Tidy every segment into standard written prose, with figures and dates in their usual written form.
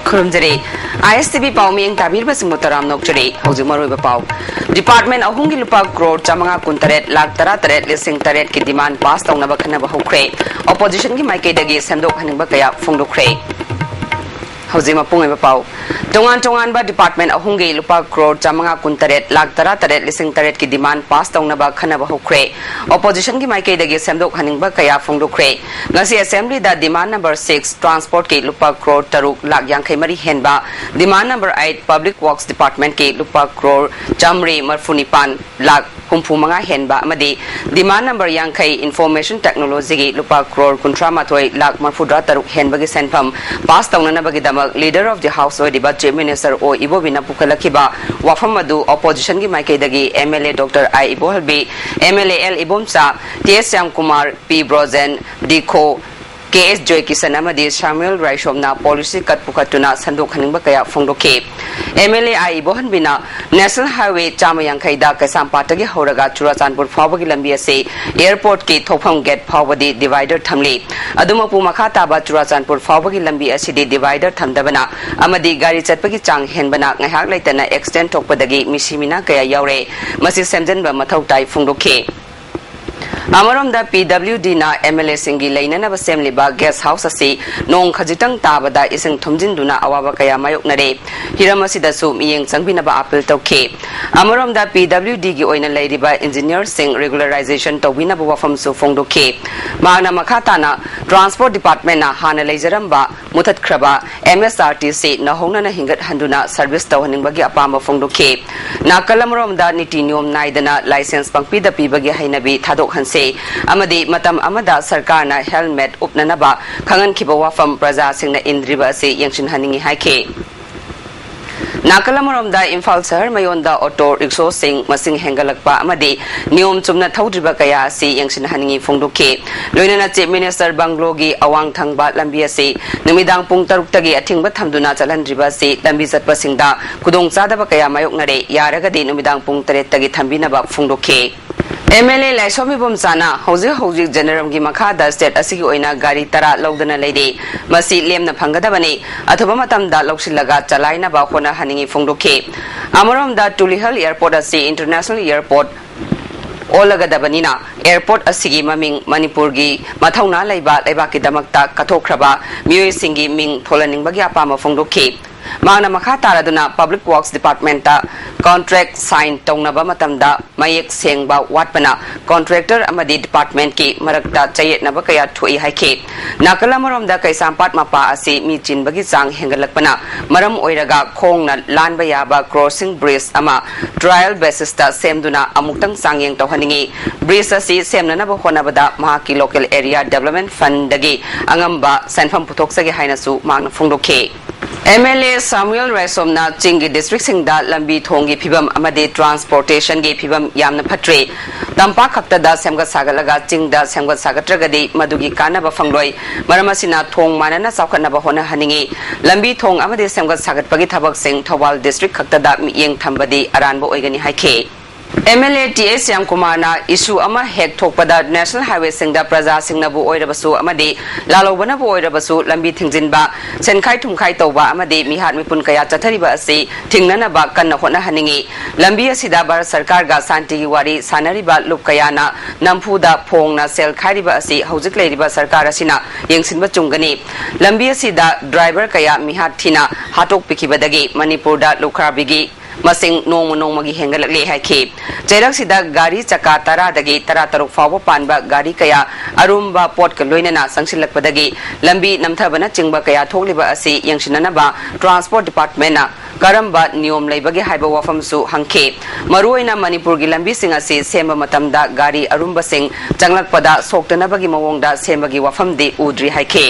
खुरुमजरे ISTB पाउमिंग ताबीर busing तराम नोकचरे हौजिक मरोइबा पाउ department अहुंगी लुपा crore 553 lakh 13 लिसिंग 8 की demand पास तौनबा खनबा हौख्रे opposition की माइकेदगी सेमदोक हनिंगबा कया फोंदोख्रे हौजिक मपुंगइबा पाउ तोंगान बा डिपार्टमेंट अहुंगी लुपा करोड़ 553 लाख 13 लिसिंग 8 की डिमांड पास तौनबा खनबा हौख्रे ऑपोजिशन की माइकेदगी सेमदोक हनिंगबा कया फोंदोख्रे ngasi assembly da demand number 6 transport ke lupa crore 3 lakh yankhai mari henba demand number 8 public works department ke lupa crore jamri marfunipan lakh humpu manga henba amadi demand number yankhai information technology ke lupa crore kuntra mathoi lakh marfudra 3 henba ge senfam pass tawnana bagi damak leader of the house oi diba chief minister o ibobina pukalakiba wafam adu opposition ki maike dagi MLA Dr. I Ibohalbi MLA L Ibomsa TS Syam Kumar P Brozen Diko KS Joy Kisan amadi Samuel Raishomna policy kat pukatuna sandok haningba kaya fongdoke MLA I Ibohanbina National Highway Chamayangkai da Kasam Patagi Horaga Churachandpur Phawbagi lambi ase airport ki thokpham gate phawbadi divider thamli aduma pu makha taba Churachandpur Phawbagi lambi asidi divider thamdabana amadi gari chatpagi chang henbana ngahak laitana extend thokpadagi misimina kaya yaure masi semjanba mathau tai fongdoke Amarom da PWD na MLA singi laina na basem liba guest house asi nong khajitang tabada ising thumjin duna awaba kaya mayok nare hiramasi da su miyeng changbina ba appeal tawke Amarom da PWD gi oina lairiba engineer sing regularization tawina ba wafam su fongdoke magna makhata na transport department na hana leijaram ba muthat khraba MSRTC na hongna na hingat handuna service tawhaning bagi apamba fongdoke na kalamarom da niti niom naidana license pangpi da pi bagi hainabi thadok hanse amadi matam amada sarkar na helmet upnanaba khangan khiba wafam praja singna indriba se yangshin haningi haike Nakalamorom da Imphal Sahar mayonda auto rickshaw sing masing hengalakpa amadi niom chumna thaudriba kaya si yangshin haningi fongdoke loinana chief minister banglogi awang thangba lambi ase numidang pung 6 tagi athingba thamduna chalandriba se lambi chatpa singda kudong chadaba kaya mayoknare yaragadi numidang pung 3 tagi thambinaba fongdoke MLA Laisomi Bomsana Hoji General gi makha da state asigi oina gari tara lawdana leide masi lemna phangadabani athoba matam da lawsilaga chalaina ba khona haningi fongdoke Amarom da Tulihal Airport asi international airport olagadabani na airport asigi maming Manipur gi mathauna laiba ki damakta kathokhraba miyoi singi ming tholaning bagi apama fongdoke Magna makha taraduna public works department ta contract sign tawnaba matamda mayek sengba watpana contractor amadi department ki marakta chayetnaba kaya thui haike nakalamorom da kaisampat mapa asi mi chinbagi chang hengalakpana maram oiraga khongna lanba yaba crossing bridge ama trial basis ta semduna amuktang sangyeng tawhaningi bridge asi semnana ba honabada mahaki local area development fund dagi angamba sanfam putoksagi hainasu magna fongdoke MLA Samuel Raisomna Chingi district singda lambi thongi phibam amade transportation ge phibam yamna phatre tampa khakta da semga sagalaga chingda semga sagatragadi madugi kanaba fangloi maramasina thong manana saukhatna ba hona haningi lambi thong amade semga sagatpagi thabak sing Thawal district khakta da miyeng thambadi aranbo oigani haike MLA TS Syam Kumar na issue ama hek thokpada national highway singda praja singna bu oirabasu amade lalobana bu oirabasu lambi thingjinba senkhai thumkhai tawba amade mihat mipun kaya chathariba ase thingnana ba kanna hona haningi lambi asida bar sarkar ga santi gi wari sanariba lup kaya na namphu da phongna sel khairiba ase hojik leiriba sarkar asina yengsinba chungani lambi asida driver kaya mihat thina hatok pikibadagi Manipur da lukharbigi masing nongmagi hengalakle haike jairak sida gari chaka tara dagi tara taruk fawa panba gari kaya arumba pot ka loinana sangsilakpadagi lambi namthabana chingba kaya thokliba asi yangsinana ba transport department na karamba niyom laibagi haiba wafam su hangke maruina Manipur gi lambi sing asi semba matamda gari arumba sing changlakpada soktana bagi mawongda sembagi wafam de udri haike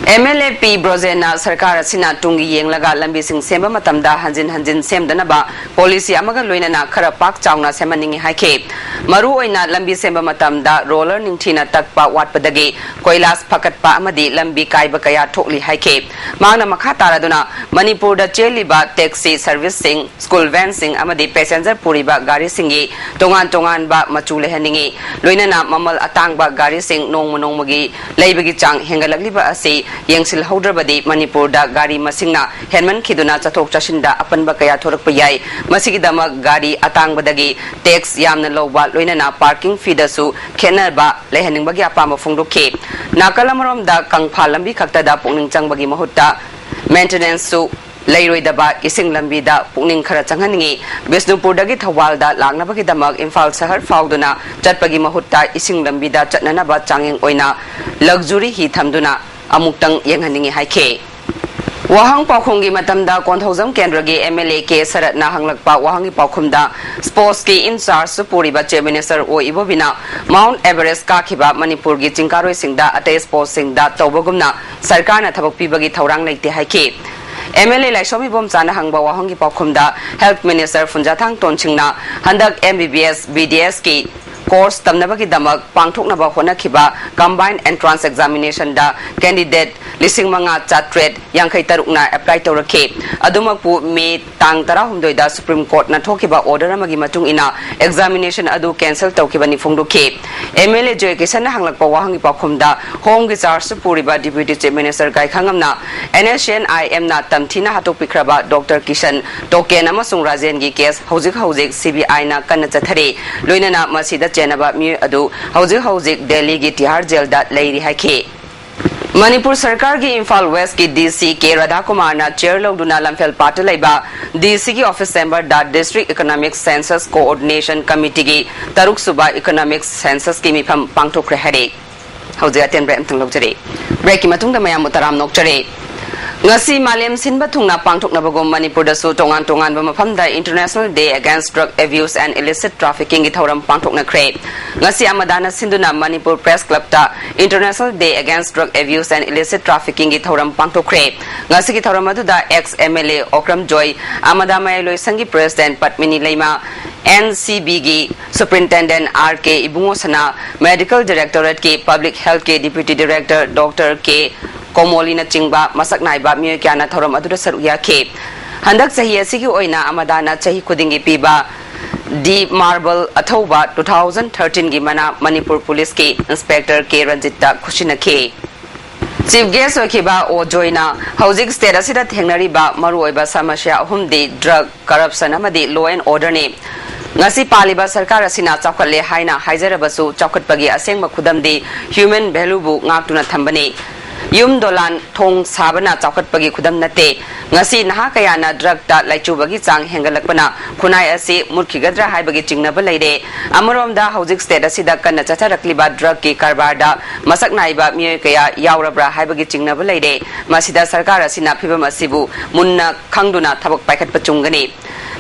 MLA P Brozena sarkar asina tungi yenglaga lambi sing semba matamda hanjin semdana ba policy amaga loinana khara pak chauna semaningi haike maru oina lambi semba matamda roller ningthina takpa watpadagi koilas phakatpa amadi lambi kaiba kaya thokli haike magna makha taraduna Manipur da cheliba taxi service sing school van sing amadi passenger puriba gari singi tongan ba machule haningi loinana mamal atang ba gari sing nongmagi leibagi chang hengalakliba ase yengsil hodrabadi Manipur da gari masingna henman khiduna chathok chashinda apanba kaya thorakpa yai masigi dama gari atangbadagi tax yamna lowba loinana parking fee da su khenarba lehaningbagi apama phongdokhe nakalamorom da kangpha lambi khakta da pungning changbagi mahutta maintenance su Lairoidaba ising lambi da pungning khara changhaningi Bisnupur dagi Thawal da langnabagi damak Imphal sahar fauduna chatpagi mahutta ising lambi da chatnanaba changeng oina luxury hi thamduna amuktang yenghaningi haike Wahang Paukhumgi matamda Konthaujam Kendragi MLA K Saratna hanglakpa wahangi paukhumda sports ki in charge supuriba chief minister o ibobina Mount Everest kakhiba Manipur gi chingkaroi singda ate sports singda tawbagumna sarkarna thabak pibagi thaurang leite haike MLA Laisomi Bomchana hangba wahangi paukhumda Health Minister Funjathang Tonchingna handak MBBS BDS ki course tamnabagi damak pangthoknaba honakhiba combined entrance examination da candidate lising manga chatred yangkhai tarukna apply tawrakhe adumakpu me tang 16 da Supreme Court na thokiba order amagi matung ina examination adu cancel tawkhibani phongdokhe MLA Joy Kisan hanglakpa wahangi pakhumda home gi charge supuriba deputy chief minister gai khangamna NSNIM na tamthina hatokpikraba Dr Kishan Token amasung Rajen gi case hojik CBI na kanna chathare loinana masida chenaba mi adu hojik Delhi gi Tihar jail da leiri haike Manipur Sarkar ki Imphal West ki DC K Radha Kumar na chair logduna lamphel patalaiba DC ki office member da District Economic Census Coordination Committee ki Taruk Suba Economic Census ki mifam pangthokre hare hauja ten brem thang logjare break ki matung da mayam mutaram nokjare ngasi malem sinba thungna pangthoknabagom Manipur da su tongan ba mafam da International Day Against Drug Abuse and Illicit Trafficking gi thoram pangthokna khre ngasi amadana sinduna Manipur Press Club ta International Day Against Drug Abuse and Illicit Trafficking gi thoram pangthokre ngasi gi thoram adu da ex MLA Okram Joy amada mayaloi sangi President Patmini Leima NCB gi Superintendent RK Ibungo Sana Medical Directorate ki Public Health ki Deputy Director Dr K Komolina Chingba masak naiba mi kyana thoram adu saru yakhe handak chahi asigi oina amadana chahi khudingi piba D Marble Athoba 2013 gi mana Manipur Police ki Inspector K Ranjita Khushina ke Chief Guest okiba o joina hojik state asida thengnari ba maruoiba samasya humdi drug corruption amadi law and order ne ngasi paliba sarkar asina chawkhalle haina haijarabasu chawkhatpagi asengma khudamdi human value bu ngaktuna thambani Yum dolan thong sabana chawkhatpagi khudam nate ngasi naha kayana drug ta laichubagi chang hengalakpana khunai asi murkhigadra haibagi chingnaba leire amarom da hojik state asida kanna chatharakliba drug ki karbar da masak naiba miyoy kaya yaurabra haibagi chingnaba leire masida sarkar asina phibam asibu munna khangduna thabak paikhatpa chungani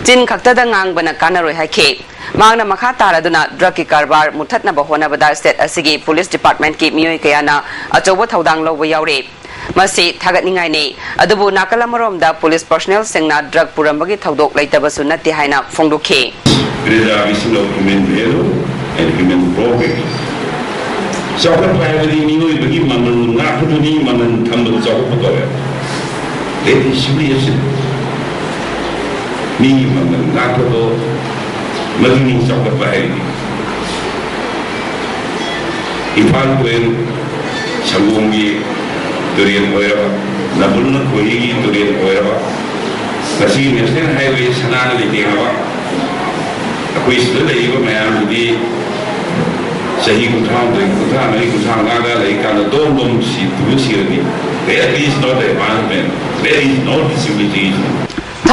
chin khakta da ngangbana kanaroi haike Magna makha taraduna drug ki karbar muthatna bahona bada state asigi police department ki miyoy kayana achoba thaudang loba yaure masi thagatningai ne adubu nakalamorom da police personnel singna drug purambagi thaudok leitabasu natti haina phongdokhe preservation of human value and human progress chawkat paibadi miyoy bagi manan ngakhuduni manan thambal chawkat pawe let is serious mi manan ngakhudo Maging chawkat bahay Imphal Kuen Sambungi Durian Oiraba Nabulna Kuhigi Durian Oiraba Kasi National Highway Sanana Litingaba Ako isla iba mayam di Sahi Kuthang Naga Laikana Dom Si Tumusirani That is not advancement That is not civilization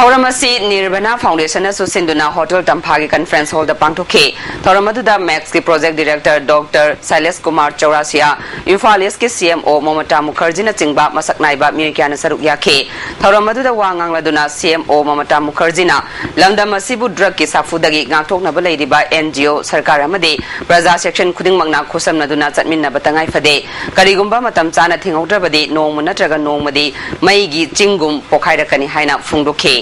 Thauramasi Nirvana Foundation asu sinduna Hotel Tamphagi Conference Hall da pangthokhe Thauramadu da Max ki Project Director Dr Silas Kumar Chaurasia Imphal East ki CMO Mamata Mukherjee na chingba masak naiba mi kyana saruk yakhe Thauramadu da wangang laduna CMO Mamata Mukherjee na lamdam asibu drug ki safudagi ngakthokna ba leiriba NGO sarkar amade praja section khuding mangna khosamna duna chatminna batangai phade karigumba matam chana thingaudrabadi nongmu natraga nongmadi mai gi chingum pokhairakani haina phungdokhe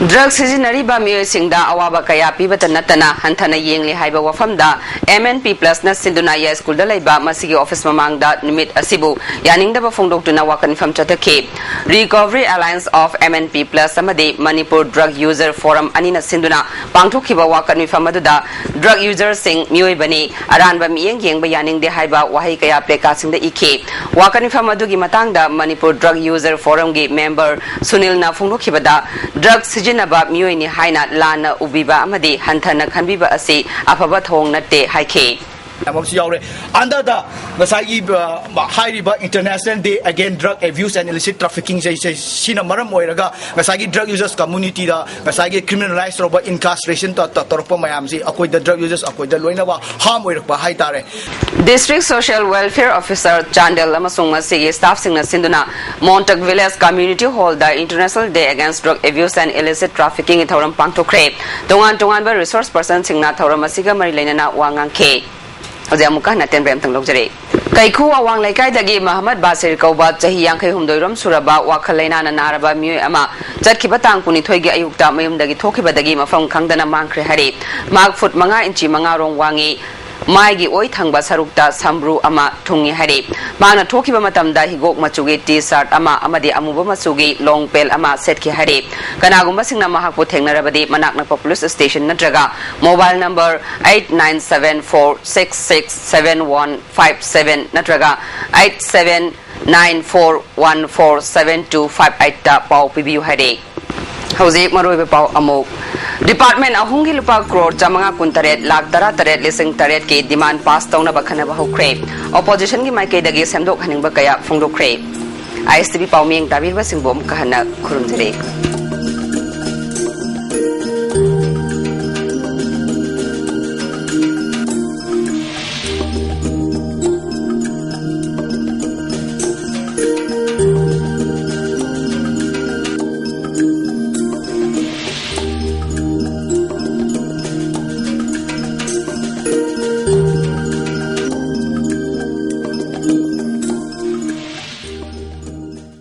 Drugs sizinariba miyoisingda awaba kaya pibata natana hantana yengli haiba wafamda MNP Plus na sinduna ya school da laiba masigi office mamangda nimit asibu yaningda ba fongdoktuna wakan fam chatake Recovery Alliance of MNP Plus amadi Manipur Drug User Forum anina sinduna pangthokiba wakan fam aduda drug users sing miyoibani aranba miyeng yengba yaningde haiba wahai kaya pleka singda ike wakan fam adugi matangda Manipur Drug User Forum gi member Sunil na fongdokibada drugs Jinaba Muni Haina Lana Ubiba Amadi Hantana Kanbiba Asi Afaba Thong Nate Haike. Under the high river International Day against drug abuse and illicit trafficking, Sinamaram Moiraga, Masagi drug users community, Masagi criminalized over incarceration to Torpo Mayamsi, Akoi the drug users, Akoi the Luinava, harm with Haitare. District Social Welfare Officer Chandel Lamasung Masi staff singer Sinduna, Montauk Village Community Hall, the International Day against drug abuse and illicit trafficking in Thoram Pangto Crepe. Tongan resource person Singna Thoramasiga Marilena Wangang K. Ojamuka Naten Bremtang Luxury. Kaiku Awang Laikai Dagi Muhammad Basir Kaubat Jahi Yankai Humdoiram Suraba Wakalena and Naraba Mu Ama Jakibatang Punitogi Ayukta Mayum Dagi Tokiba Dagima from Kangdana Mankre Hari Mark Foot Manga Inchi Mangarong Wangi Maigi Oitang Basarukta Sambru Ama Tungi Hari Mana Tokiba Matamda Higok Machugi T-Sart Ama Amadi Amuba Masugi Long Pel Ama Setki Hari Kanagumba Singna Mahapu Tengarabadi Manakna Populous Station Nadraga Mobile number 8974667157 Nadraga 8794147258 Pau Pibiu Hari Hausi Marobe Pau Amok Department Ahungi Lupa Crore Jamanga Kuntaret Lak Taret Lising Taret Ki demand pass down a Bakana Bahu Crave. Opposition Gi Mike Dagi Semdok Haning Bakaya Fondo Crave. ISTB Pau Ming Tabir Basing Bom Kahana Kurunjere.